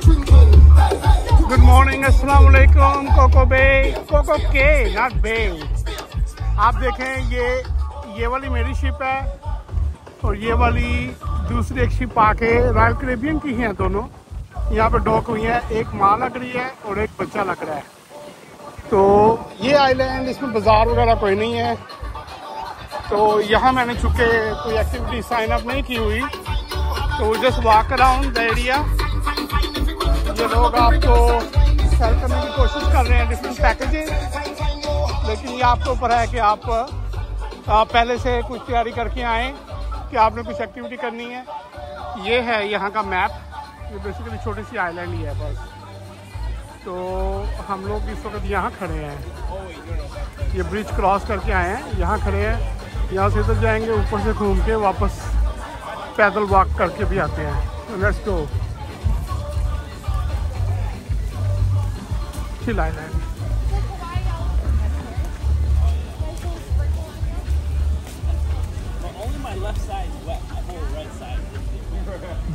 Good morning, अस्सलाम वालेकुम। Cocoa बे, cocoa के नॉट बे। आप देखें ये वाली मेरी शिप है और ये वाली दूसरी एक शिप आके रॉयल कैरेबियन की हैं दोनों। यहाँ पे डॉक हुई है, एक माँ लग रही है और एक बच्चा लग रहा है। तो ये आइलैंड, इसमें बाज़ार वगैरह कोई नहीं है। तो यहाँ मैंने चूँकि कोई एक्टिविटी साइन अप नहीं की हुई, तो just walk around the area. ये लोग आपको सेल करने की कोशिश कर रहे हैं डिफरेंट पैकेजेस, लेकिन ये आपके ऊपर है कि आप पहले से कुछ तैयारी करके आएँ कि आपने कुछ एक्टिविटी करनी है। ये है यहाँ का मैप। ये बेसिकली छोटी सी आइलैंड ही है बस। तो हम लोग इस वक्त यहाँ खड़े हैं, ये ब्रिज क्रॉस करके आए हैं, यहाँ खड़े हैं। यहाँ से इधर जाएंगे, ऊपर से घूम के वापस पैदल वॉक करके भी आते हैं। Let's go. Chill island.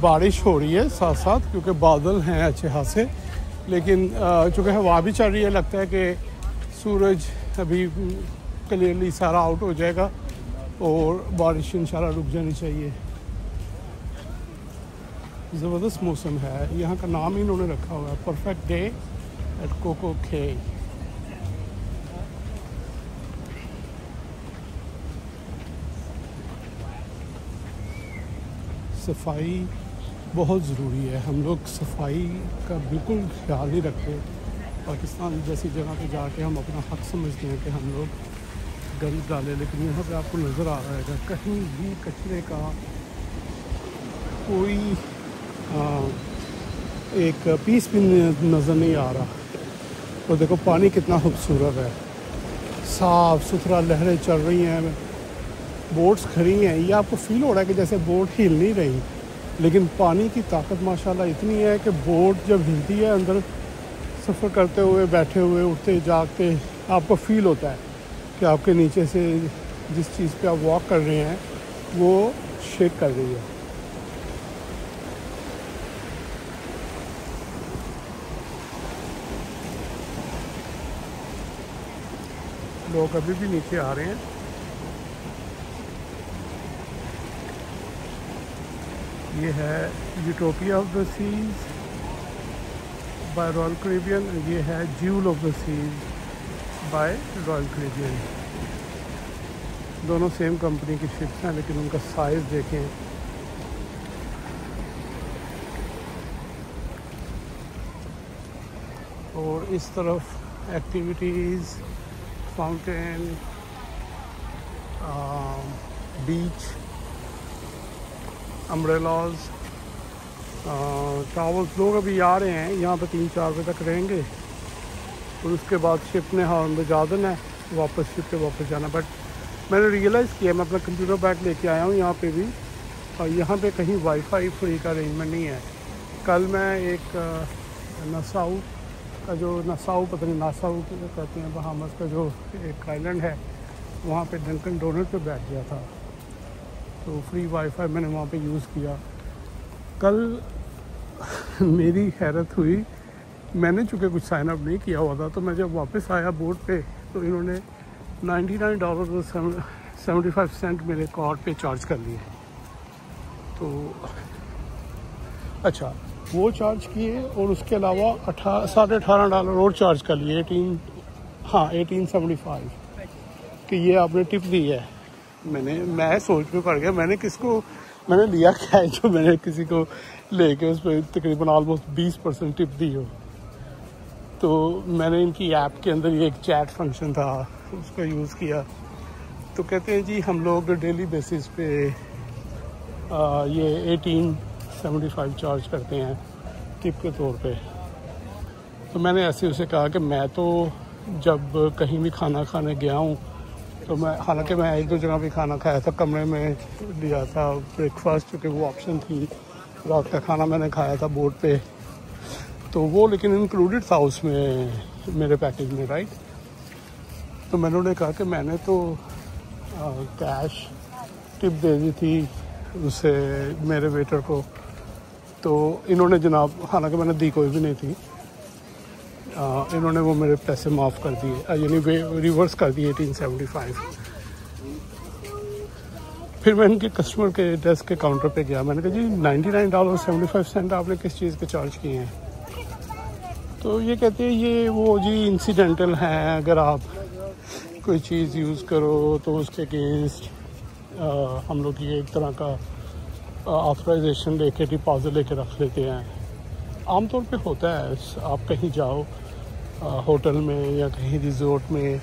बारिश हो रही है साथ साथ, क्योंकि बादल हैं अच्छे खासे, लेकिन चूँकि हवा भी चल रही है, लगता है कि सूरज अभी क्लियरली सारा आउट हो जाएगा और बारिश इंशाल्लाह रुक जानी चाहिए। ज़बरदस्त मौसम है। यहाँ का नाम ही इन्होंने रखा हुआ है परफेक्ट डे एट कोको के। सफाई बहुत ज़रूरी है। हम लोग सफाई का बिल्कुल ख्याल नहीं रखते। पाकिस्तान जैसी जगह पे जाके हम अपना हक समझते हैं कि हम लोग गंद डालें, लेकिन यहाँ पे आपको नज़र आ रहा है कहीं भी कचरे का कोई एक पीस भी नज़र नहीं आ रहा। और देखो पानी कितना खूबसूरत है, साफ़ सुथरा, लहरें चल रही हैं, बोट्स खड़ी हैं। ये आपको फील हो रहा है कि जैसे बोट हिल नहीं रही, लेकिन पानी की ताकत माशाल्लाह इतनी है कि बोट जब हिलती है अंदर सफ़र करते हुए, बैठे हुए, उठते जागते, आपको फील होता है कि आपके नीचे से जिस चीज़ पे आप वॉक कर रहे हैं वो शेक कर रही है। लोग अभी भी नीचे आ रहे हैं। ये है Utopia of the Seas by Royal Caribbean. ये है Jewel of the Seas by Royal Caribbean. दोनों सेम कंपनी की शिप्स हैं, लेकिन उनका साइज़ देखें। और इस तरफ activities, fountain, beach, umbrellas, towels. लोग अभी आ रहे हैं, यहाँ पे 3-4 बजे तक रहेंगे और उसके बाद शिप ने हॉर्न बजा देना है, वापस शिप पे वापस जाना। बट मैंने रियलाइज़ किया, मैं अपना कंप्यूटर बैग लेके आया हूँ यहाँ पे भी, और यहाँ पे कहीं वाईफाई फ्री का अरेंजमेंट नहीं है। कल मैं एक नसाऊ का जो नासाऊ कहते हैं, बहामस का जो एक आइलैंड है, वहाँ पे डंकन डोनट पे बैठ गया था, तो फ्री वाईफाई मैंने वहाँ पे यूज़ किया। कल मेरी हैरत हुई, मैंने चूँकि कुछ साइन अप नहीं किया हुआ था, तो मैं जब वापस आया बोट पे, तो इन्होंने $99.75 मेरे कार्ड पे चार्ज कर लिए। तो अच्छा, वो चार्ज किए और उसके अलावा $18.5 और चार्ज कर लिए। 1875 कि ये आपने टिप दी है। मैं सोच में पड़ गया, मैंने लिया क्या है जो मैंने किसी को लेके उस पर तकरीबन ऑलमोस्ट 20% टिप दी हो। तो मैंने इनकी ऐप के अंदर ये एक चैट फंक्शन था, उसका यूज़ किया। तो कहते हैं जी हम लोग डेली बेसिस पे ये 1875 चार्ज करते हैं टिप के तौर पे। तो मैंने ऐसे उसे कहा कि मैं तो जब कहीं भी खाना खाने गया हूँ, तो मैं, हालांकि मैं 1-2 जगह भी खाना खाया था, कमरे में लिया था ब्रेकफास्ट, क्योंकि वो ऑप्शन थी। रात का खाना मैंने खाया था बोट पे, तो वो लेकिन इंक्लूडेड था उसमें मेरे पैकेज में, राइट। तो मैंने उन्हें कहा कि मैंने तो कैश टिप दे दी थी उसे, मेरे वेटर को। तो इन्होंने जनाब, हालांकि मैंने दी कोई भी नहीं थी, इन्होंने वो मेरे पैसे माफ़ कर दिए, यानी रिवर्स कर दिए 1875। फिर मैं इनके कस्टमर के डेस्क के काउंटर पे गया, मैंने कहा जी $99.75 आपने किस चीज़ के चार्ज किए हैं? तो ये कहते हैं ये वो जी इंसिडेंटल हैं, अगर आप कोई चीज़ यूज़ करो तो उसके अगेंस्ट हम लोग ये एक तरह का ऑथराइजेशन लेके डिपॉजिट लेके रख लेते हैं। आमतौर पे होता है, आप कहीं जाओ होटल में या कहीं रिजोर्ट में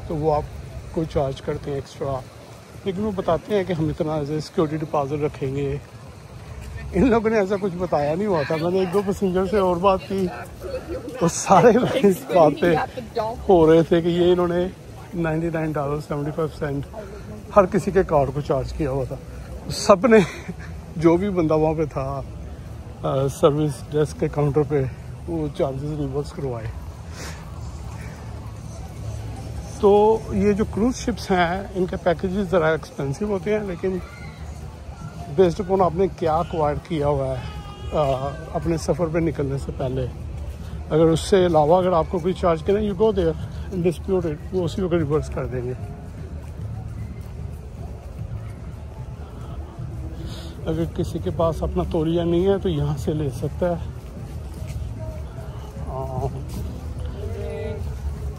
तो वो आपको चार्ज करते हैं एक्स्ट्रा, लेकिन वो बताते हैं कि हम इतना एज ए सिक्योरिटी डिपॉजिट रखेंगे। इन लोगों ने ऐसा कुछ बताया नहीं हुआ था। मैंने 1-2 पैसेंजर से और बात की, वो सारे इस बात पे हो रहे थे कि ये इन्होंने $99.75 हर किसी के कार्ड को चार्ज किया हुआ था। सब ने, जो भी बंदा वहाँ पे था सर्विस डेस्क के काउंटर पे, वो चार्जेस रिवर्स करवाए। तो ये जो क्रूज़ शिप्स हैं इनके पैकेजेस ज़रा एक्सपेंसिव होते हैं, लेकिन बेस्ड अपॉन आपने क्या एक्वायर किया हुआ है अपने सफ़र पे निकलने से पहले, अगर उससे अलावा अगर आपको कोई चार्ज करें, you go there and dispute it, वो उसी वक्त रिवर्स कर देंगे। अगर किसी के पास अपना तौलिया नहीं है तो यहाँ से ले सकता है।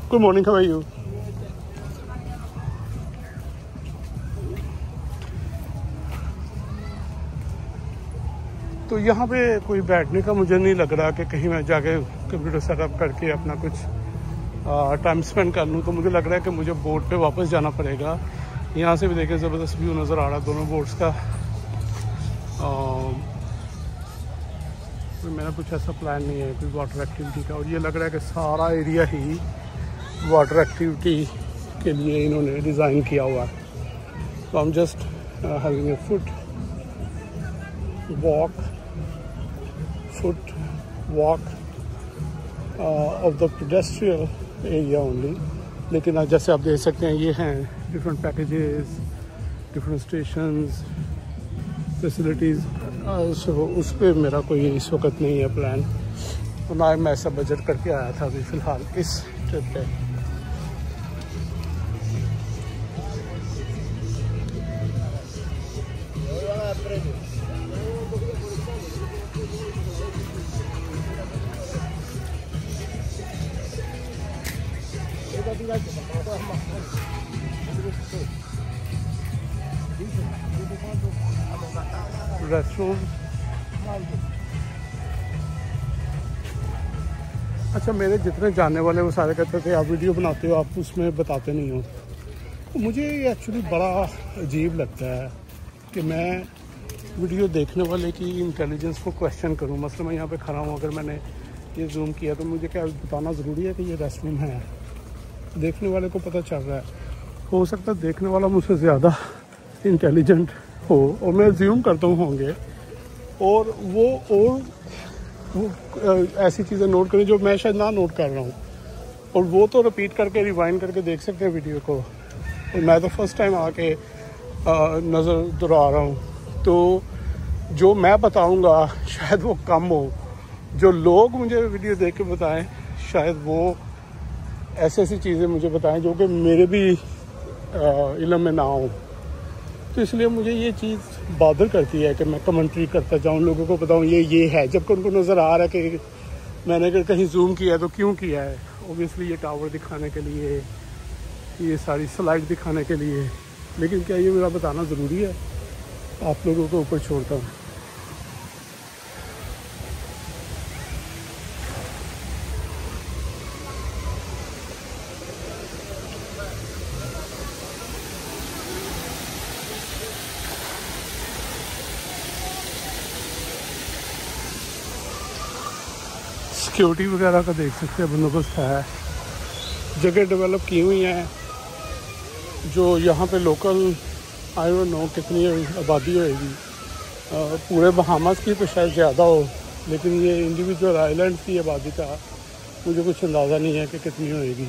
Good morning, how are you? तो यहाँ पे कोई बैठने का मुझे नहीं लग रहा कि कहीं मैं जाके कंप्यूटर सेटअप करके अपना कुछ टाइम स्पेंड कर लूँ। तो मुझे लग रहा है कि मुझे बोट पे वापस जाना पड़ेगा। यहाँ से भी देखिए ज़बरदस्त व्यू नज़र आ रहा है दोनों बोट्स का। तो मेरा कुछ ऐसा प्लान नहीं है कोई वाटर एक्टिविटी का, और ये लग रहा है कि सारा एरिया ही वाटर एक्टिविटी के लिए इन्होंने डिज़ाइन किया हुआ है। तो I am just having a foot walk of the pedestrian area only. लेकिन जैसे आप देख सकते हैं ये हैं different packages, different stations, facilities. उस पर मेरा कोई इस वक्त नहीं है प्लान, तो ना मैं ऐसा बजट करके आया था अभी फ़िलहाल इस ट्रिप पे। रेस्टरूम, अच्छा मेरे जितने जानने वाले वो सारे कहते थे आप वीडियो बनाते हो, आप उसमें बताते नहीं हो। तो मुझे ये एक्चुअली बड़ा अजीब लगता है कि मैं वीडियो देखने वाले की इंटेलिजेंस को क्वेश्चन करूं। मतलब मैं यहाँ पे खड़ा हूँ, अगर मैंने ये जूम किया तो मुझे क्या बताना ज़रूरी है कि ये रेस्टरूम है? देखने वाले को पता चल रहा है। हो सकता है देखने वाला मुझसे ज़्यादा इंटेलिजेंट हो, और मैं ज्यूम करता हूँ होंगे, और वो ऐसी चीज़ें नोट करें जो मैं शायद ना नोट कर रहा हूँ, और वो तो रिपीट करके रिवाइंड करके देख सकते हैं वीडियो को। और मैं तो फर्स्ट टाइम आके नज़र दोहरा रहा हूँ, तो जो मैं बताऊँगा शायद वो कम हो, जो लोग मुझे वीडियो देख के बताएं शायद वो ऐसी चीज़ें मुझे बताएं जो कि मेरे भी इल्म में ना हो। तो इसलिए मुझे ये चीज़ बादर करती है कि मैं कमेंट्री करता जाऊँ, लोगों को बताऊँ ये है, जबकि उनको नज़र आ रहा है कि मैंने अगर कहीं जूम किया है तो क्यों किया है। ओबियसली ये टावर दिखाने के लिए, ये सारी स्लाइड दिखाने के लिए, लेकिन क्या ये मेरा बताना ज़रूरी है? आप लोगों को ऊपर छोड़ता हूँ। सिक्योरिटी वगैरह का देख सकते हैं बंदोबस्त है, जगह डेवलप की हुई हैं। जो यहाँ पे लोकल आई डोंट नो कितनी आबादी होएगी, पूरे बहामास की तो शायद ज़्यादा हो, लेकिन ये इंडिविजुअल आइलैंड की आबादी का मुझे कुछ अंदाज़ा नहीं है कि कितनी होएगी।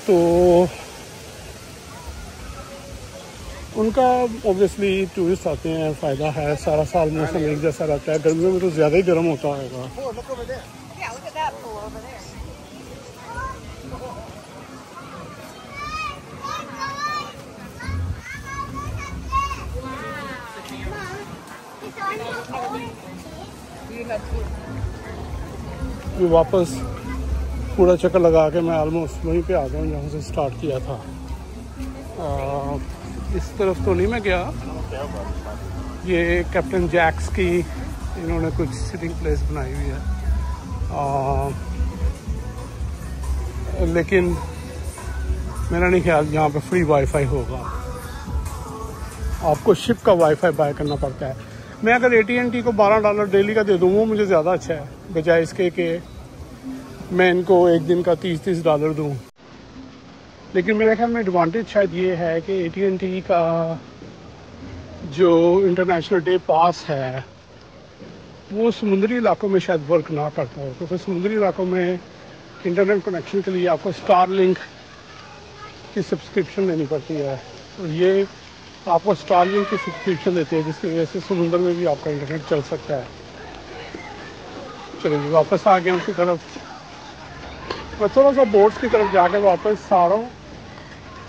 तो उनका ऑब्वियसली टूरिस्ट आते हैं, फ़ायदा है, सारा साल मौसम एक जैसा रहता है। गर्मियों में तो ज़्यादा ही गर्म होता होगा। ये वापस पूरा चक्कर लगा के मैं ऑलमोस्ट वहीं पे आ गया हूँ जहाँ से स्टार्ट किया था। इस तरफ तो नहीं मैं गया। ये कैप्टन जैक्स की इन्होंने कुछ सिटिंग प्लेस बनाई हुई है, लेकिन मेरा नहीं ख्याल यहाँ पे फ्री वाईफाई होगा। आपको शिप का वाईफाई बाय करना पड़ता है। मैं अगर AT&T को $12 डेली का दे दूँ वो मुझे ज़्यादा अच्छा है, बजाय इसके कि मैं इनको एक दिन का $30 दूँ। लेकिन मेरे ख्याल में एडवांटेज शायद ये है कि AT&T का जो इंटरनेशनल डे पास है वो समुद्री इलाकों में शायद वर्क ना करता हो, क्योंकि समुद्री इलाकों में इंटरनेट कनेक्शन के लिए आपको स्टारलिंक की सब्सक्रिप्शन लेनी पड़ती है, और ये आपको स्टारलिंक की सब्सक्रिप्शन देती है, जिसकी वजह से समुद्र में भी आपका इंटरनेट चल सकता है। चलिए वापस आ गया उसकी तरफ। मैं थोड़ा सा बोर्ड्स की तरफ जाके वापस आ रहा हूँ,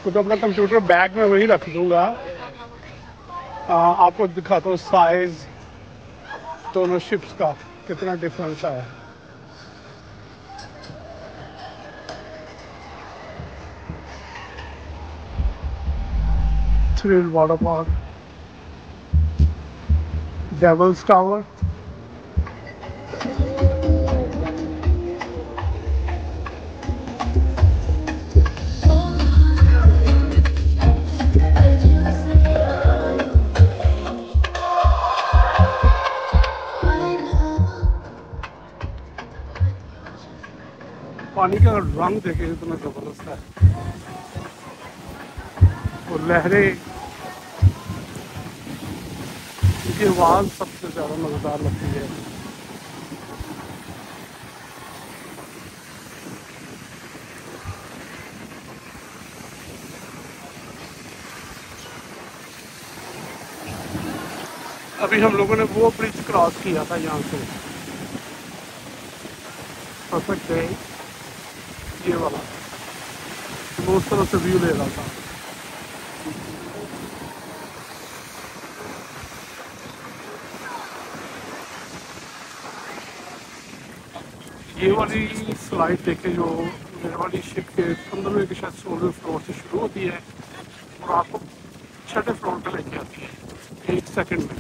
तो अपना कंप्यूटर बैग में वही रख दूँगा। आपको दिखाता हूँ साइज़ दोनों शिप्स का कितना डिफरेंस है। Thrill Water Park, Devil's Tower, पानी का रंग देखे इतना जबरदस्त है, और लहरें, इनकी आवाज़ सबसे ज़्यादा मज़ेदार लगती है। अभी हम लोगों ने वो ब्रिज क्रॉस किया था यहाँ से, परफेक्ट है ये वाला, वो उस तरह से व्यू ले रहा था। ये वाली स्लाइड देखे जो मेरे वाली शिप के 15वें के शायद 16वें फ्लोर से शुरू होती है और आपको 6ठे फ्लोर पे लेके आती है 1 सेकंड में।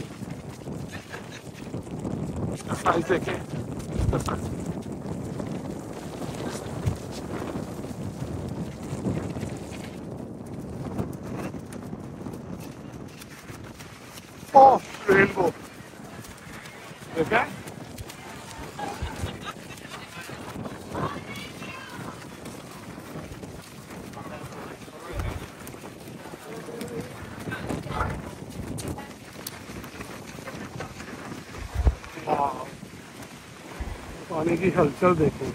इसका साइज देखें, इसका साइज रेनबो देखा। पानी की हलचल देखें।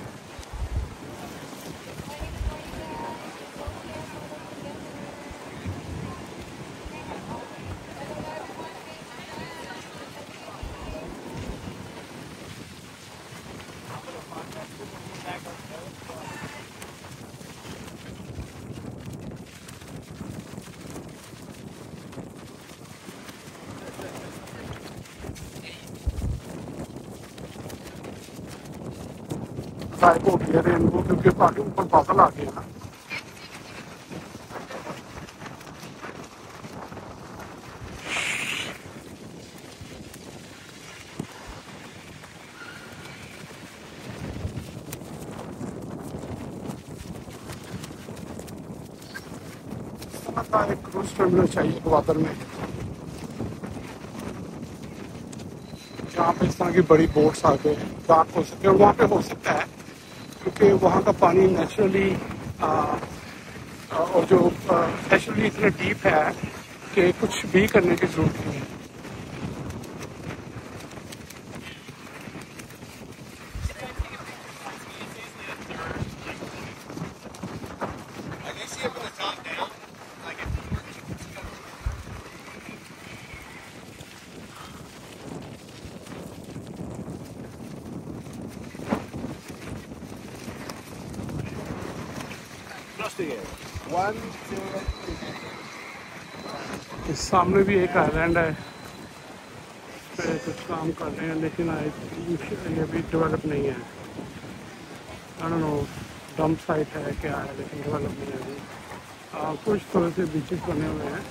गायब हो गया रेनबो क्योंकि पानी ऊपर बादल आ गया ना। एक क्रूज टर्मिनल चाहिए ग्वादर में, जहाँ पे इस तरह की बड़ी बोट्स आके डॉक हो सकते हैं। और वहाँ पे हो सकता है क्योंकि वहाँ का पानी नेचुरली और जो नेचुरली इतना डीप है कि कुछ भी करने की जरूरत नहीं है। इस सामने भी एक आइलैंड है, पे कुछ काम कर रहे हैं, लेकिन ये अभी डेवलप नहीं है। I don't know dump site है क्या है, लेकिन डेवलप नहीं है अभी। कुछ थोड़े से बीचेस बने हुए हैं,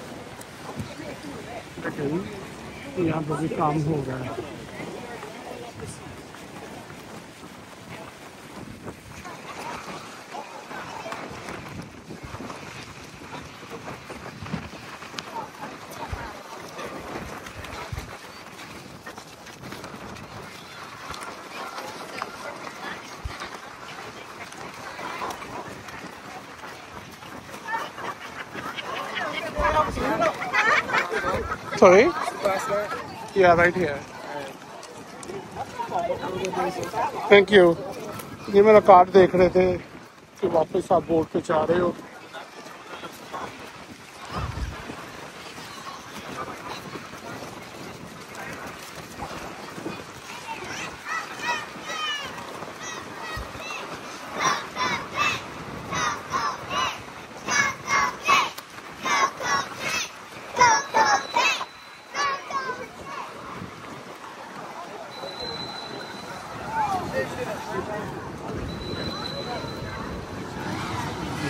लेकिन यहाँ पर भी काम हो रहा है। Sorry? Yeah, right here. Thank you. ये मेरा कार्ड देख रहे थे कि वापस आप बोर्ड पे जा रहे हो।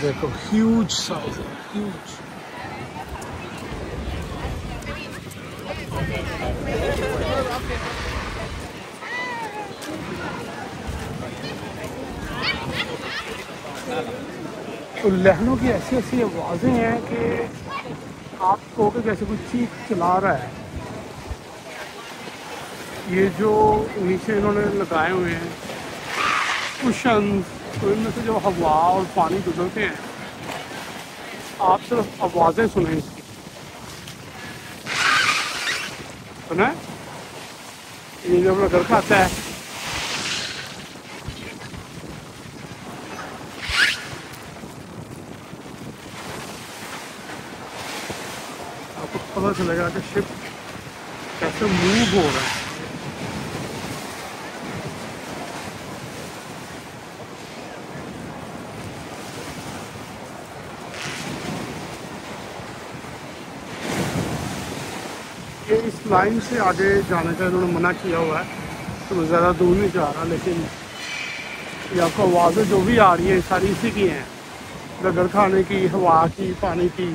देखो ह्यूज साइज है, ह्यूज। तो लहरों की ऐसी ऐसी आवाज़ें हैं कि आपको कि जैसे कोई चीख चला रहा है। ये जो नीचे इन्होंने लगाए हुए हैं कुशन, तो इनमें से जो हवा और पानी गुजरते हैं, आप सिर्फ आवाज़ें सुनें इसकी। सुना है? ये जो अपना घर का आता है, आपको पता चलेगा कि शिप कैसे मूव हो रहा है। ये इस लाइन से आगे जाने का इन्होंने मना किया हुआ है, तो मैं ज़्यादा दूर नहीं जा रहा। लेकिन ये आपको आवाज़ें जो भी आ रही हैं सारी इसी की हैं, घर खाने की, हवा की, पानी की।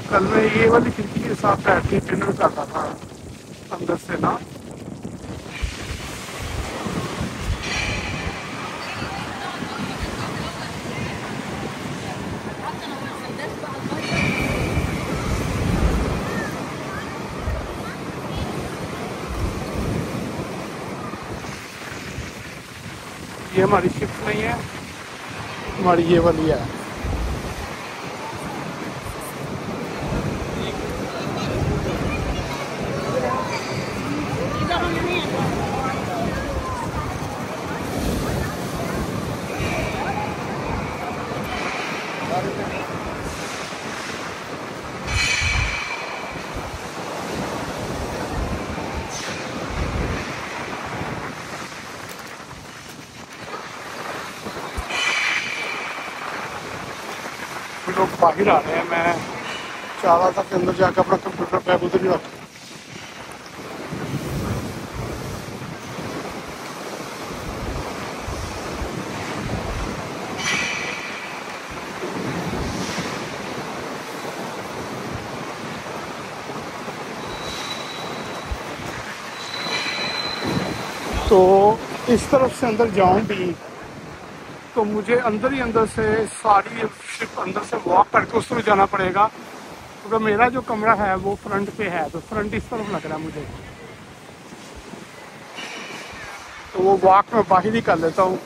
कल मैं ये वाली खिड़की के साथ बैठ के डिनर करता था अंदर से ना। ये हमारी शिफ्ट नहीं है, हमारी ये वाली है। लोग बाहर आ रहे हैं, मैं चाह रहा था कि अंदर जाकर अपना कंप्यूटर बैग उधर ही रख। तो इस तरफ से अंदर जाऊं भी तो मुझे अंदर ही अंदर से सारी शिप अंदर से वॉक करके उस तरफ जाना पड़ेगा, क्योंकि तो मेरा जो कमरा है वो फ्रंट पे है, तो फ्रंट इस तरफ लग रहा है मुझे। तो वो वॉक में बाहर ही कर लेता हूँ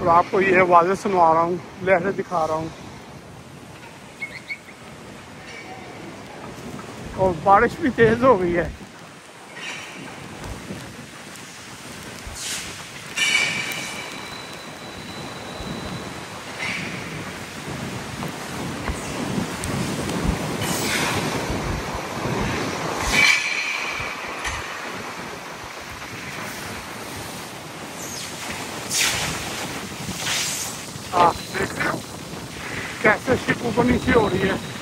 और आपको ये वाज़े सुनवा रहा हूँ, लहरें दिखा रहा हूँ। और बारिश भी तेज़ हो गई है। हाँ, देख रहे हो कैसे शिप ऊपर नीचे हो रही है।